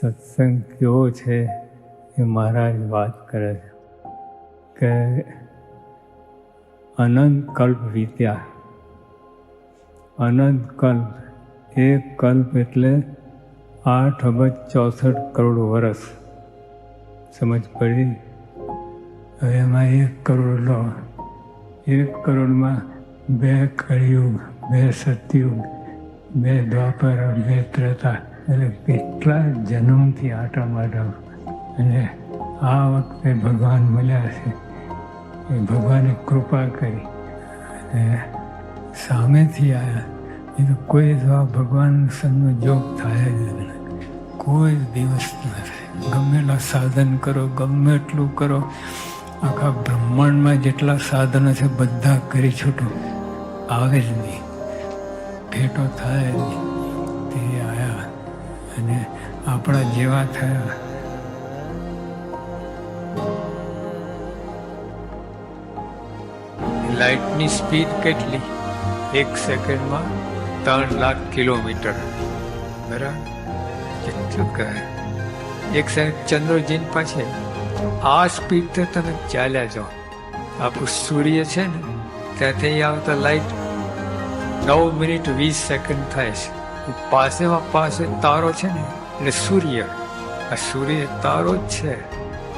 સત્સંગ કેવો છે એ મહારાજ વાત કરે છે કે અનંત કલ્પ વીત્યા. અનંત કલ્પ, એક કલ્પ એટલે 8,64,00,00,000 વર્ષ. સમજ પડી? હવે એમાં 1 કરોડ લો. 1 કરોડમાં 2 કળિયુગ, 2 સતયુગ, 2 દ્વાપર, 2 ત્રેતા, એટલે કેટલા જન્મથી આટા માટા. અને આ વખતે ભગવાન મળ્યા છે. એ ભગવાને કૃપા કરી અને સામેથી આવ્યા. એ તો કોઈ ભગવાન સંયોગ થાય જ નહીં. કોઈ દિવસ ન થાય. ગમેલા સાધન કરો, ગમે એટલું કરો, આખા બ્રહ્માંડમાં જેટલા સાધનો છે બધા કરી છૂટો, આવે જ નહીં, ભેટો થાય જ નહીં. તે આવ્યા અને આપણા જેવા થયા. લાઇટની સ્પીડ કેટલી? 1 સેકન્ડમાં 3 લાખ કિલોમીટર. બરાબર? કેટલું કહે? 1 સેકન્ડ ચંદ્રજીન પાસે આ સ્પીડ તો તમે ચાલ્યા જાઓ. આપણું સૂર્ય છે ને ત્યાંથી આવતા લાઇટ 9 મિનિટ 20 સેકન્ડ થાય છે. પાસેમાં પાસે તારો છે ને એટલે સૂર્ય. આ સૂર્ય તારો જ છે.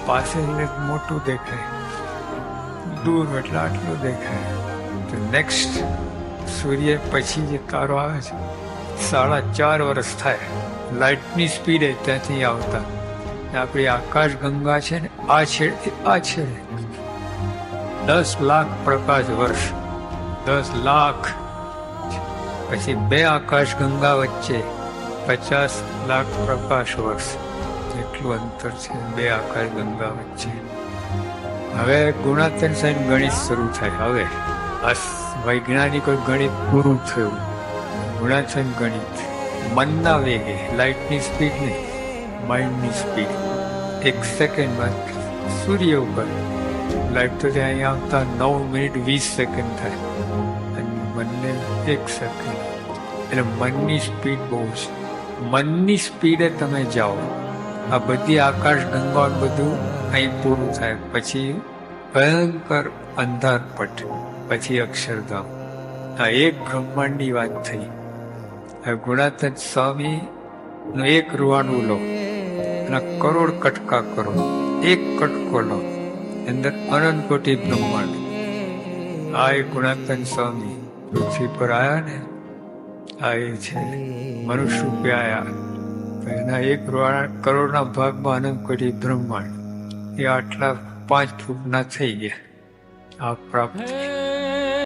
પાસે એટલે મોટું દેખાય, દૂર એટલે આટલું દેખાય. તો નેક્સ્ટ સૂર્ય પછી જે તારો આવે છે 4.5 વર્ષ થાય લાઇટની સ્પીડે ત્યાંથી આવતા. આપણી આકાશ ગંગા છે ને આ છેડે આ છેડે 10 લાખ પ્રકાશ વર્ષ. 10 લાખ. પછી 2 આકાશ ગંગા વચ્ચે 50 લાખ પ્રકાશ વર્ષ. એટલું અંતર છે 2 આકાશ ગંગા વચ્ચે. હવે ગુણાત્મક સાઈન ગણિત શરૂ થાય. હવે આ વૈજ્ઞાનિકો ગણિત પૂરું થયું. ગુણાત્મક ગણિત મનના વેગે, લાઇટની સ્પીડ નહીં, માઇન્ડની સ્પીડ. 1 સેકન્ડમાં સૂર્ય ઉપર લાઇટ તો ત્યાં અહીંયા આવતા 9 મિનિટ 20 સેકન્ડ થાય અને મનને 1 સેકન્ડ. એટલે મનની સ્પીડ બહુ છે. મનની સ્પીડે તમે જાઓ. આ બધી આકાશ ગંગા બધું અહીં પૂરું થાય. પછી ભયંકર અંધારપટ, પછી અક્ષરધામ. આ એક બ્રહ્માંડની વાત થઈ. હવે ગુણાત્મક સ્વામીનું 1 રૂવાણું લો અને કરોડ કટકા કરો. 1 કટકો લો, અંદર અનંત કોટી બ્રહ્માંડ. આ એક ગુણાત્મક સ્વામી પૃથ્વી પર આવ્યા ને, આ એ છે મનુષ્ય રૂપે આવ્યા. એના 1 કરોડના ભાગમાં અનંત કોટી બ્રહ્માંડ. એ આટલા 5 ફૂટના થઈ ગયા. આ પ્રાપ્ત